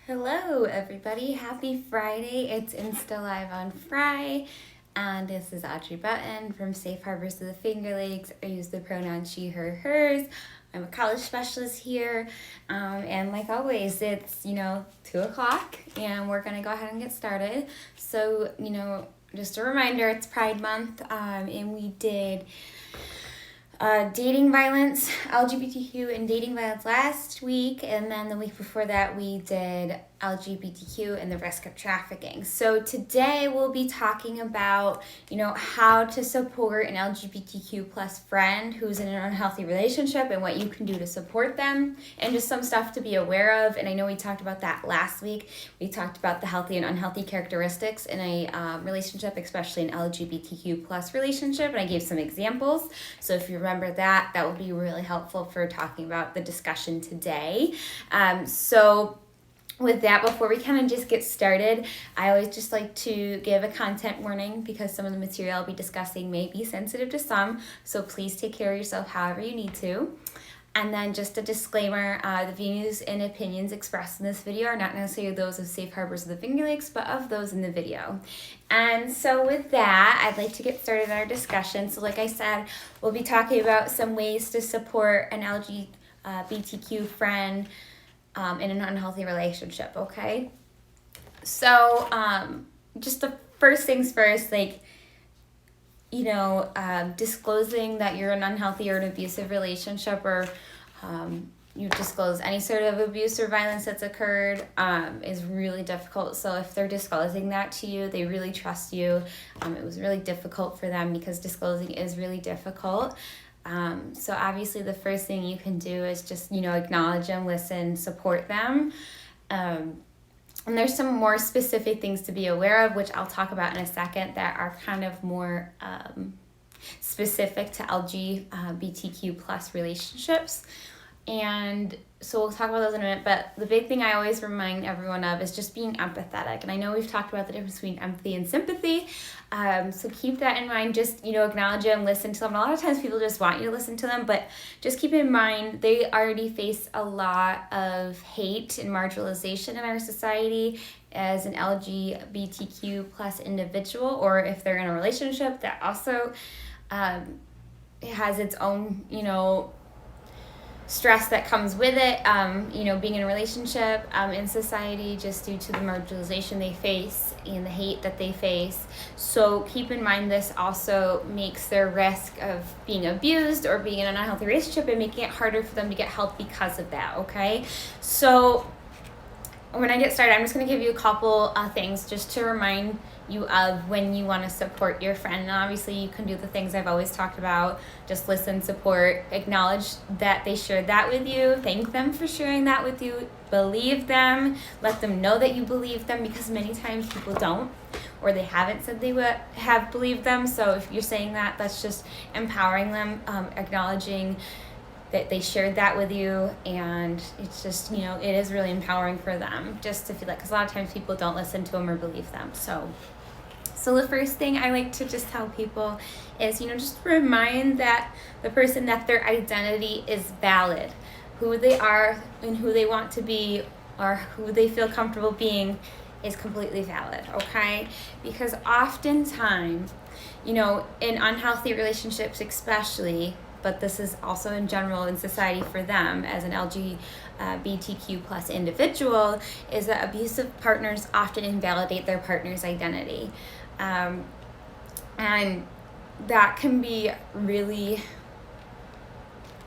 Hello everybody, happy Friday. It's Insta Live on Fry, and this is Audrey Button from Safe Harbors to the Finger Lakes. I use the pronoun she, her, hers. I'm a college specialist here, and like always, it's 2 o'clock, and we're gonna go ahead and get started. So just a reminder, it's Pride Month, and we did dating violence, LGBTQ and dating violence last week, and then the week before that we did LGBTQ and the risk of trafficking. So today we'll be talking about, how to support an LGBTQ plus friend who's in an unhealthy relationship and what you can do to support them, and just some stuff to be aware of. And I know we talked about that last week. We talked about the healthy and unhealthy characteristics in a relationship, especially an LGBTQ plus relationship, and I gave some examples. So if you remember that will be really helpful for talking about the discussion today. So with that, before we kind of just get started, I always just like to give a content warning because some of the material I'll be discussing may be sensitive to some, so please take care of yourself however you need to. And then just a disclaimer, the views and opinions expressed in this video are not necessarily those of Safe Harbors of the Finger Lakes, but of those in the video. And so with that, I'd like to get started in our discussion. So like I said, we'll be talking about some ways to support an LGBTQ friend in an unhealthy relationship, okay? So just the first things first, disclosing that you're in an unhealthy or an abusive relationship, or you disclose any sort of abuse or violence that's occurred is really difficult. So if they're disclosing that to you, they really trust you. It was really difficult for them because disclosing is really difficult. So obviously the first thing you can do is just, acknowledge them, listen, support them. And there's some more specific things to be aware of, which I'll talk about in a second, that are kind of more specific to LGBTQ plus relationships. And so we'll talk about those in a minute, but the big thing I always remind everyone of is just being empathetic. And I know we've talked about the difference between empathy and sympathy, so keep that in mind. Just, acknowledge them, listen to them. A lot of times people just want you to listen to them, but just keep in mind they already face a lot of hate and marginalization in our society as an LGBTQ plus individual, or if they're in a relationship that also has its own, stress that comes with it, being in a relationship in society, just due to the marginalization they face and the hate that they face. So keep in mind this also makes their risk of being abused or being in an unhealthy relationship and making it harder for them to get help because of that, okay? So when I get started, I'm just going to give you a couple things just to remind you of when you want to support your friend. And obviously you can do the things I've always talked about. Just listen, support, acknowledge that they shared that with you, thank them for sharing that with you, believe them, let them know that you believe them, because many times people don't, or they haven't said they would have believed them. So if you're saying that, that's just empowering them, acknowledging that they shared that with you, and it's just, it is really empowering for them just to feel like, because a lot of times people don't listen to them or believe them. So the first thing I like to just tell people is, just remind that the person, that their identity is valid. Who they are and who they want to be, or who they feel comfortable being, is completely valid, okay? Because oftentimes, in unhealthy relationships especially, but this is also in general in society for them as an LGBTQ plus individual, is that abusive partners often invalidate their partner's identity. And that can be really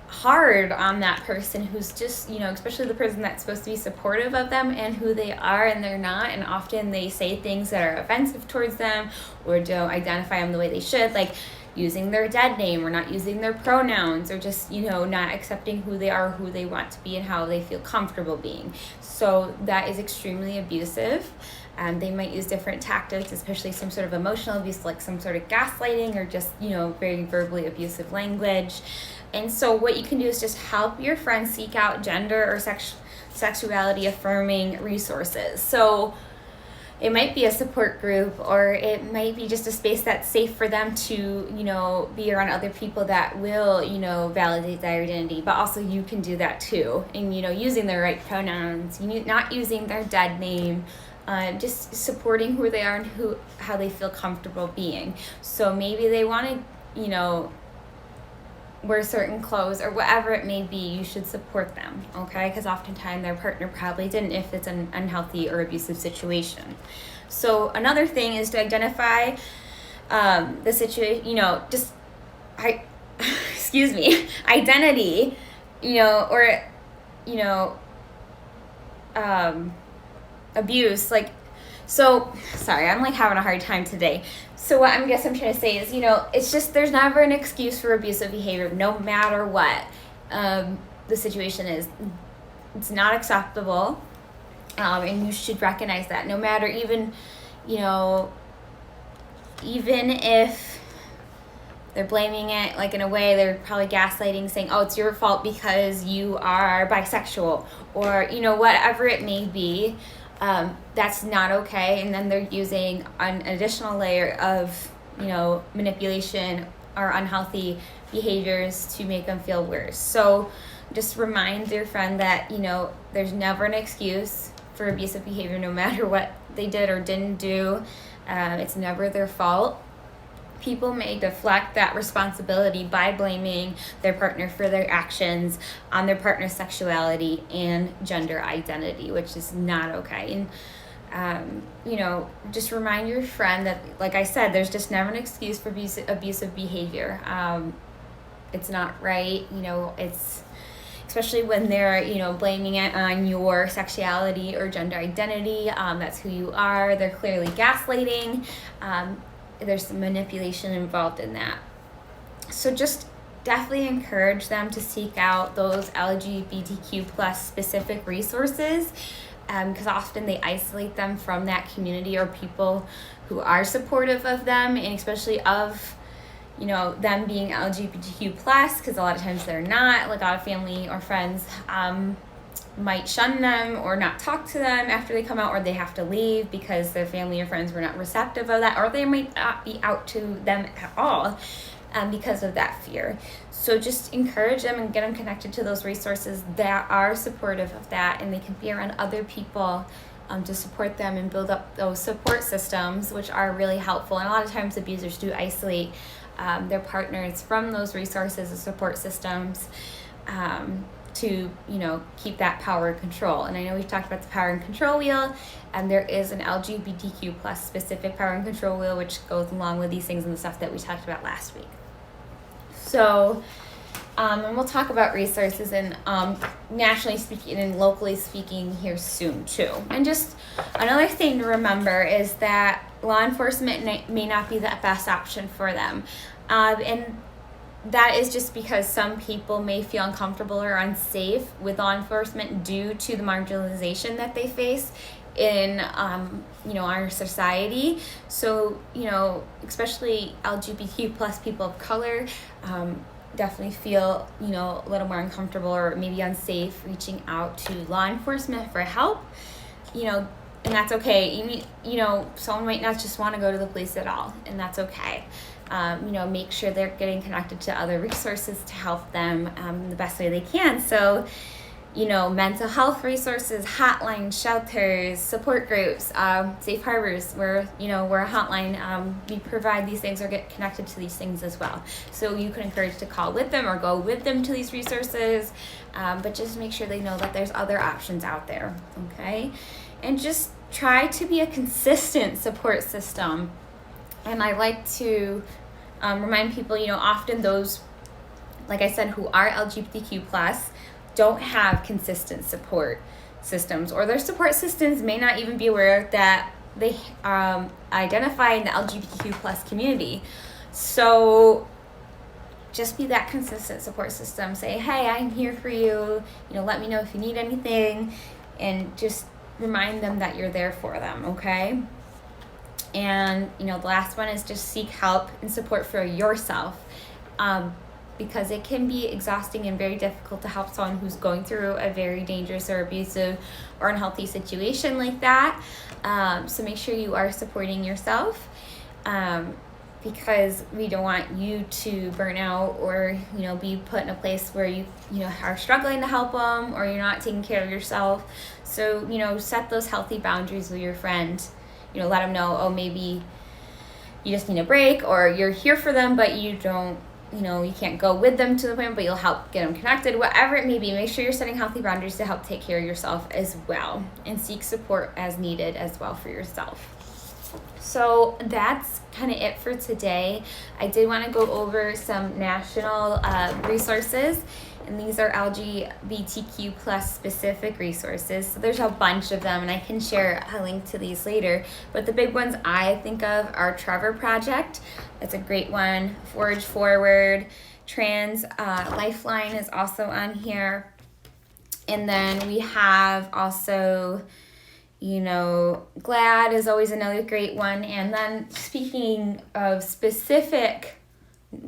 hard on that person who's just, especially the person that's supposed to be supportive of them and who they are and they're not. And often they say things that are offensive towards them or don't identify them the way they should, like using their dead name or not using their pronouns, or just, not accepting who they are, who they want to be, and how they feel comfortable being. So that is extremely abusive. They might use different tactics, especially some sort of emotional abuse, like some sort of gaslighting, or just, very verbally abusive language. And so what you can do is just help your friend seek out gender or sexuality affirming resources. So, it might be a support group, or it might be just a space that's safe for them to, be around other people that will, validate their identity. But also you can do that too. And, using the right pronouns, not using their dead name, just supporting who they are and how they feel comfortable being. So maybe they want to, wear certain clothes or whatever it may be, you should support them, okay? Because oftentimes their partner probably didn't if it's an unhealthy or abusive situation. So another thing is to identify the situation, excuse me, identity, or, abuse, so, sorry, I'm having a hard time today. So what I'm trying to say is, it's just, there's never an excuse for abusive behavior, no matter what the situation is. It's not acceptable, and you should recognize that. No matter even if they're blaming it, in a way, they're probably gaslighting, saying, oh, it's your fault because you are bisexual, or, whatever it may be. That's not okay. And then they're using an additional layer of, manipulation or unhealthy behaviors to make them feel worse. So just remind your friend that, there's never an excuse for abusive behavior, no matter what they did or didn't do. It's never their fault. People may deflect that responsibility by blaming their partner for their actions on their partner's sexuality and gender identity, which is not okay. And, just remind your friend that, like I said, there's just never an excuse for abusive behavior. It's not right. It's especially when they're, blaming it on your sexuality or gender identity. That's who you are. They're clearly gaslighting. There's some manipulation involved in that. So just definitely encourage them to seek out those LGBTQ plus specific resources, because often they isolate them from that community or people who are supportive of them, and especially of them being LGBTQ plus, because a lot of times they're not. A lot of family or friends might shun them or not talk to them after they come out, or they have to leave because their family or friends were not receptive of that, or they might not be out to them at all because of that fear. So just encourage them and get them connected to those resources that are supportive of that, and they can be around other people to support them and build up those support systems, which are really helpful. And a lot of times abusers do isolate their partners from those resources and support systems to keep that power and control. And I know we've talked about the power and control wheel, and there is an LGBTQ plus specific power and control wheel which goes along with these things and the stuff that we talked about last week. So and we'll talk about resources and nationally speaking and locally speaking here soon too. And just another thing to remember is that law enforcement may not be the best option for them, and that is just because some people may feel uncomfortable or unsafe with law enforcement due to the marginalization that they face in our society. So especially LGBTQ plus people of color definitely feel a little more uncomfortable or maybe unsafe reaching out to law enforcement for help. And that's okay. Someone might not just want to go to the police at all, and that's okay. Make sure they're getting connected to other resources to help them the best way they can. So, mental health resources, hotlines, shelters, support groups, safe harbors, we're a hotline. We provide these things or get connected to these things as well. So you can encourage to call with them or go with them to these resources, but just make sure they know that there's other options out there, okay? And just try to be a consistent support system. And I like to remind people, often those, like I said, who are LGBTQ plus don't have consistent support systems, or their support systems may not even be aware that they identify in the LGBTQ plus community. So just be that consistent support system. Say, hey, I'm here for you. Let me know if you need anything, and just remind them that you're there for them, okay? And, the last one is just seek help and support for yourself. because it can be exhausting and very difficult to help someone who's going through a very dangerous or abusive or unhealthy situation like that. So make sure you are supporting yourself, because we don't want you to burn out or, be put in a place where you are struggling to help them, or you're not taking care of yourself. So, set those healthy boundaries with your friend. Let them know, oh, maybe you just need a break, or you're here for them, but you don't, you can't go with them to the appointment, but you'll help get them connected, whatever it may be. Make sure you're setting healthy boundaries to help take care of yourself as well, and seek support as needed as well for yourself. So that's kind of it for today. I did want to go over some national resources, and these are LGBTQ plus specific resources. So there's a bunch of them, and I can share a link to these later. But the big ones I think of are Trevor Project. That's a great one. Forge Forward. Trans Lifeline is also on here. And then we have also, GLAAD is always another great one. And then speaking of specific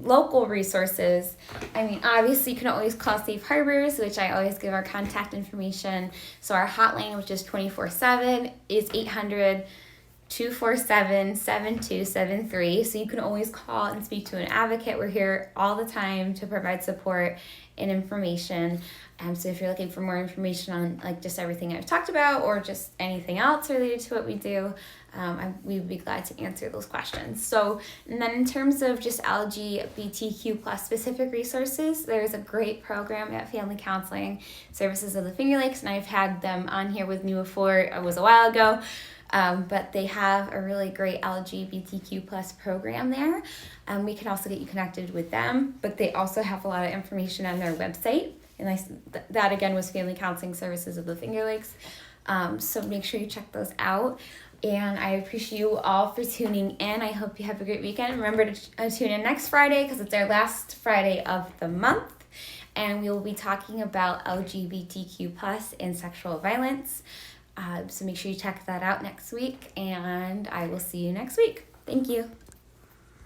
local resources, obviously you can always call Safe Harbors, which I always give our contact information. So our hotline, which is 24/7, is 800-247-7273. So you can always call and speak to an advocate. We're here all the time to provide support and information. So if you're looking for more information on just everything I've talked about, or just anything else related to what we do, we would be glad to answer those questions. So, and then in terms of just LGBTQ plus specific resources, there's a great program at Family Counseling Services of the Finger Lakes, and I've had them on here with me before. It was a while ago. But they have a really great LGBTQ plus program there. We can also get you connected with them, but they also have a lot of information on their website. And that again was Family Counseling Services of the Finger Lakes. So make sure you check those out. And I appreciate you all for tuning in. I hope you have a great weekend. Remember to tune in next Friday, because it's our last Friday of the month. And we will be talking about LGBTQ plus and sexual violence. So make sure you check that out next week, and I will see you next week. Thank you.